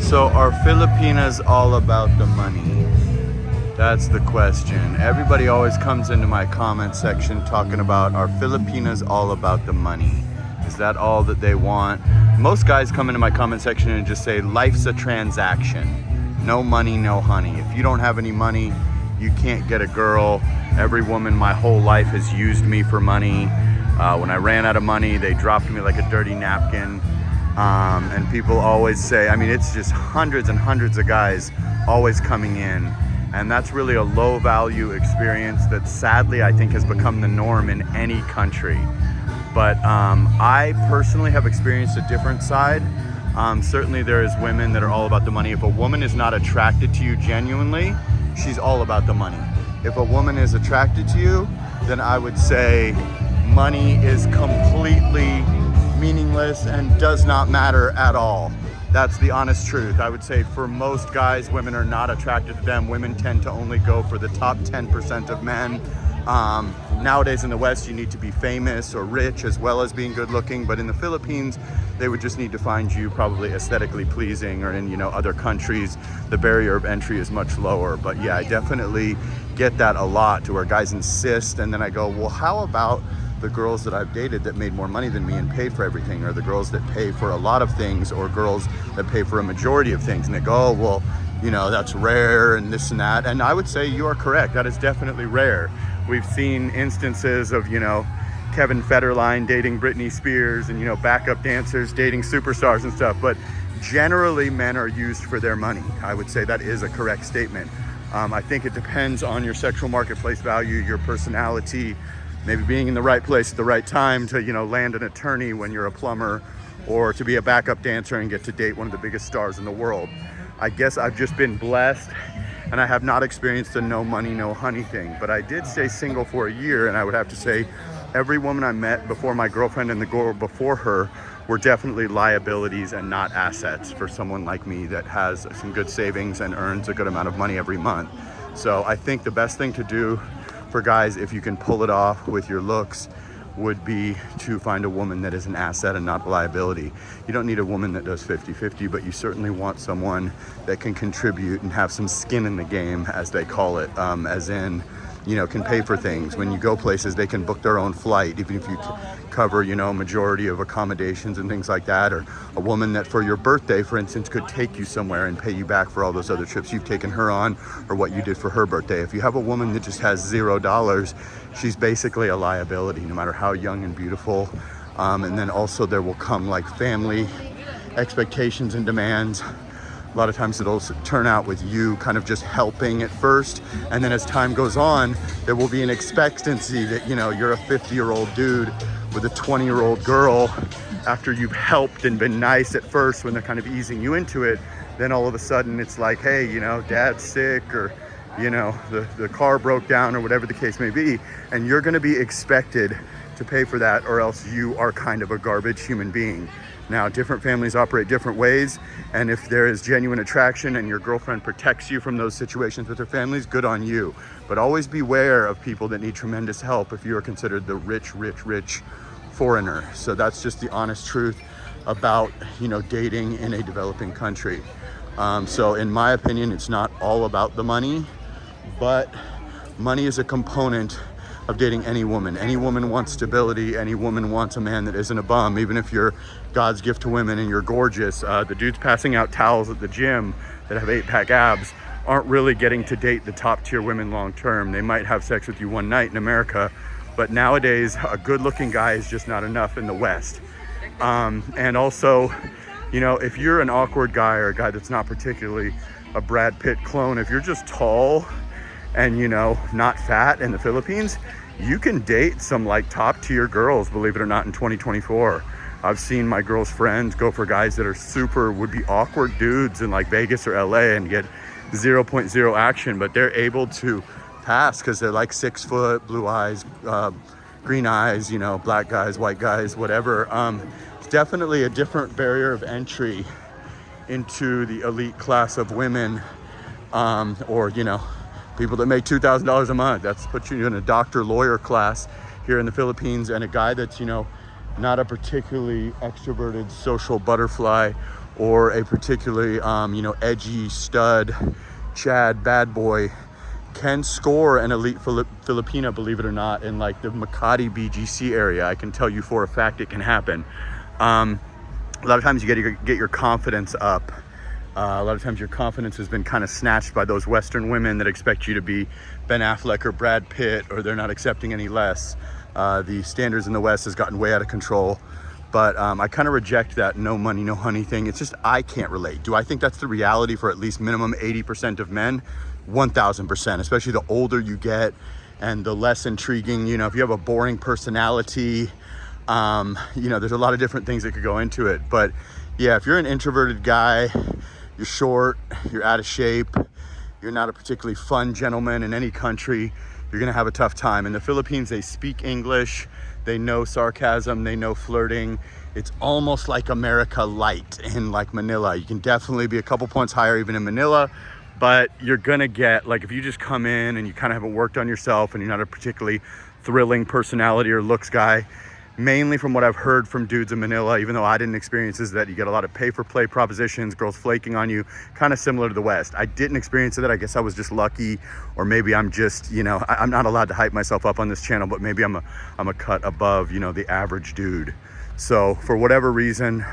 So are Filipinas all about the money? That's the question. Everybody always comes into my comment section talking about, are Filipinas all about the money? Is that all that they want? Most guys come into my comment section and just say, life's a transaction. No money, no honey. If you don't have any money, you can't get a girl. Every woman my whole life has used me for money. When I ran out of money, they dropped me like a dirty napkin. And people always say, I mean, it's just hundreds and hundreds of guys always coming in. And that's really a low value experience that sadly I think has become the norm in any country. But I personally have experienced a different side. Certainly there is women that are all about the money. If a woman is not attracted to you genuinely, she's all about the money. If a woman is attracted to you, then I would say money is completely meaningless and does not matter at all. That's the honest truth. I would say for most guys, women are not attracted to them. Women tend to only go for the top 10% of men. Nowadays in the West, you need to be famous or rich as well as being good looking. But in the Philippines, they would just need to find you probably aesthetically pleasing, or in, other countries, the barrier of entry is much lower. But yeah, I definitely get that a lot, to where guys insist. And then I go, well, how about the girls that I've dated that made more money than me and paid for everything, or the girls that pay for a lot of things, or girls that pay for a majority of things? And they go, oh, well, that's rare and this and that. And I would say you are correct. That is definitely rare. We've seen instances of, Kevin Federline dating Britney Spears, and, backup dancers dating superstars and stuff. But generally, men are used for their money. I would say that is a correct statement. I think it depends on your sexual marketplace value, your personality, maybe being in the right place at the right time to, land an attorney when you're a plumber, or to be a backup dancer and get to date one of the biggest stars in the world. I guess I've just been blessed, and I have not experienced the no money, no honey thing. But I did stay single for a year, and I would have to say every woman I met before my girlfriend and the girl before her were definitely liabilities and not assets for someone like me that has some good savings and earns a good amount of money every month. So I think the best thing to do for guys, if you can pull it off with your looks, would be to find a woman that is an asset and not a liability. You don't need a woman that does 50-50, but you certainly want someone that can contribute and have some skin in the game, as they call it, as in, can pay for things. When you go places, they can book their own flight, even if you cover, majority of accommodations and things like that. Or a woman that for your birthday, for instance, could take you somewhere and pay you back for all those other trips you've taken her on, or what you did for her birthday. If you have a woman that just has $0, she's basically a liability, no matter how young and beautiful. And then also there will come like family expectations and demands. A lot of times it'll turn out with you kind of just helping at first, and then as time goes on, there will be an expectancy that, you're a 50-year-old dude with a 20-year-old girl. After you've helped and been nice at first, when they're kind of easing you into it, then all of a sudden it's like, hey, dad's sick, or the car broke down, or whatever the case may be, and you're going to be expected to pay for that, or else you are kind of a garbage human being. Now, different families operate different ways, and if there is genuine attraction and your girlfriend protects you from those situations with her families, good on you. But always beware of people that need tremendous help if you are considered the rich foreigner. So that's just the honest truth about, dating in a developing country. So in my opinion, it's not all about the money, but money is a component of dating any woman. Any woman wants stability. Any woman wants a man that isn't a bum. Even if you're God's gift to women and you're gorgeous, the dudes passing out towels at the gym that have 8-pack abs aren't really getting to date the top tier women long term. They might have sex with you one night in America, but nowadays a good looking guy is just not enough in the West. And also, if you're an awkward guy, or a guy that's not particularly a Brad Pitt clone, if you're just tall and not fat in the Philippines, you can date some like top tier girls, believe it or not, in 2024. I've seen my girl's friends go for guys that are would be awkward dudes in like Vegas or LA and get 0.0 action, but they're able to pass because they're like 6 foot, blue eyes, green eyes, black guys, white guys, whatever. It's definitely a different barrier of entry into the elite class of women, or people that make $2,000 a month. That's puts you in a doctor lawyer class here in the Philippines. And a guy that's not a particularly extroverted social butterfly, or a particularly, you know, edgy stud, Chad, bad boy, can score an elite Filipina, believe it or not, in like the Makati BGC area. I can tell you for a fact it can happen. A lot of times you get your confidence up. A lot of times your confidence has been kind of snatched by those Western women that expect you to be Ben Affleck or Brad Pitt, or they're not accepting any less. The standards in the West has gotten way out of control. But I kind of reject that no money, no honey thing. It's just, I can't relate. Do I think that's the reality for at least minimum 80% of men? 1000%, especially the older you get and the less intriguing, you know, if you have a boring personality, you know, there's a lot of different things that could go into it. But yeah, if you're an introverted guy, you're short, you're out of shape, you're not a particularly fun gentleman in any country, you're gonna have a tough time. In the Philippines, they speak English, they know sarcasm, they know flirting. It's almost like America light in like Manila. You can definitely be a couple points higher even in Manila, but you're gonna get, like if you just come in and you kind of haven't worked on yourself and you're not a particularly thrilling personality or looks guy, mainly from what I've heard from dudes in Manila, even though I didn't experience, is that you get a lot of pay for play propositions, girls flaking on you, kind of similar to the West. I didn't experience that. I guess I was just lucky, or maybe I'm just, you know, I'm not allowed to hype myself up on this channel, but maybe I'm a cut above, you know, the average dude. So for whatever reason,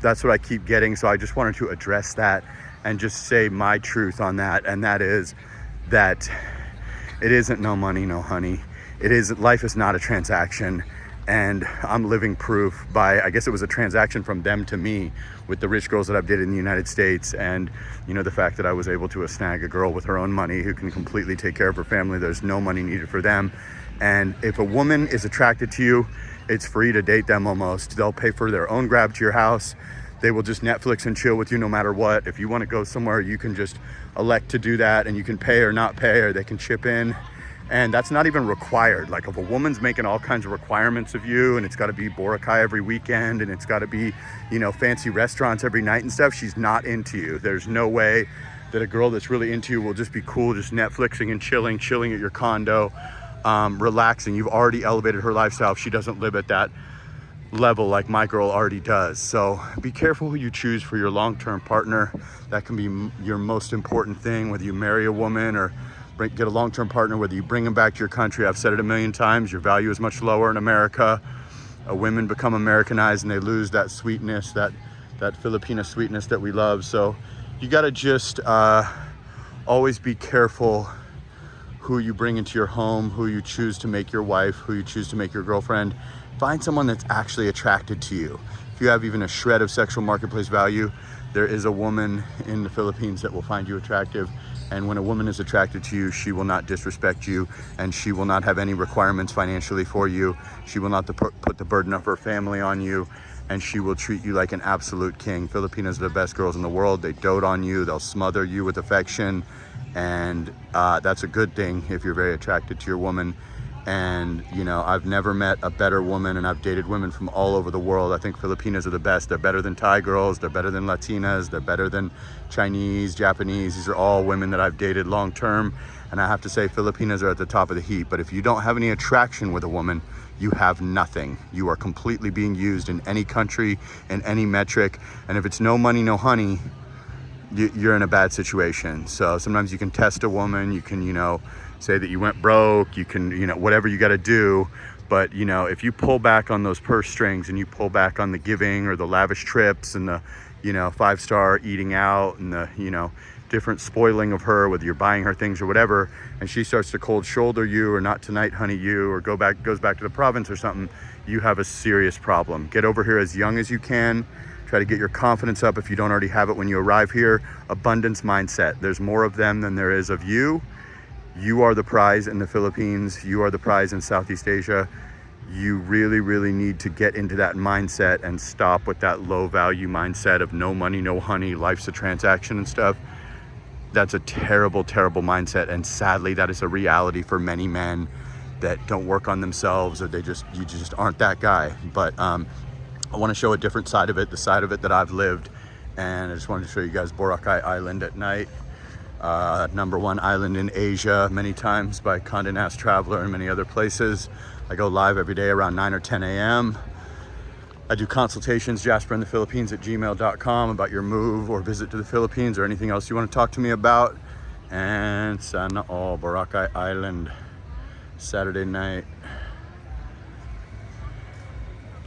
that's what I keep getting. So I just wanted to address that and just say my truth on that. And that is that it isn't no money, no honey. It is, life is not a transaction. And I'm living proof by, I guess it was a transaction from them to me with the rich girls that I've dated in the United States. And, you know, the fact that I was able to snag a girl with her own money who can completely take care of her family. There's no money needed for them. And if a woman is attracted to you, it's free to date them almost. They'll pay for their own grab to your house. They will just Netflix and chill with you no matter what. If you want to go somewhere, you can just elect to do that, and you can pay or not pay, or they can chip in. And that's not even required. Like if a woman's making all kinds of requirements of you, and it's got to be Boracay every weekend, and it's got to be, you know, fancy restaurants every night and stuff, she's not into you. There's no way that a girl that's really into you will just be cool, just Netflixing and chilling at your condo, relaxing. You've already elevated her lifestyle if she doesn't live at that level like my girl already does. So be careful who you choose for your long-term partner. That can be your most important thing, whether you marry a woman or get a long-term partner, whether you bring them back to your country. I've said it a million times, your value is much lower in America. Women become Americanized and they lose that sweetness, that Filipina sweetness that we love. So you got to just always be careful who you bring into your home, who you choose to make your wife, who you choose to make your girlfriend. Find someone that's actually attracted to you. If you have even a shred of sexual marketplace value, there is a woman in the Philippines that will find you attractive. And when a woman is attracted to you, she will not disrespect you, and she will not have any requirements financially for you. She will not put the burden of her family on you, and she will treat you like an absolute king. Filipinas are the best girls in the world. They dote on you. They'll smother you with affection. And that's a good thing if you're very attracted to your woman. And, you know, I've never met a better woman, and I've dated women from all over the world. I think Filipinas are the best. They're better than Thai girls. They're better than Latinas. They're better than Chinese, Japanese. These are all women that I've dated long term. And I have to say, Filipinas are at the top of the heap. But if you don't have any attraction with a woman, you have nothing. You are completely being used in any country, in any metric. And if it's no money, no honey, you're in a bad situation. So sometimes you can test a woman. You can, you know, say that you went broke, you can, you know, whatever you got to do. But, you know, if you pull back on those purse strings and you pull back on the giving or the lavish trips and the, you know, 5-star eating out and the, you know, different spoiling of her, whether you're buying her things or whatever, and she starts to cold shoulder you or not tonight, honey, you, or goes back to the province or something, you have a serious problem. Get over here as young as you can. Try to get your confidence up if you don't already have it when you arrive here. Abundance mindset. There's more of them than there is of you. You are the prize in the Philippines. You are the prize in Southeast Asia. You really, really need to get into that mindset and stop with that low value mindset of no money, no honey, life's a transaction and stuff. That's a terrible, terrible mindset. And sadly, that is a reality for many men that don't work on themselves, or you just aren't that guy. But I want to show a different side of it, the side of it that I've lived. And I just wanted to show you guys Boracay Island at night. #1 island in Asia, many times by Condé Nast Traveler and many other places. I go live every day around 9 or 10 a.m. I do consultations, Jasperinthephilippines at gmail.com, about your move or visit to the Philippines or anything else you want to talk to me about. And sana all, Boracay Island, Saturday night.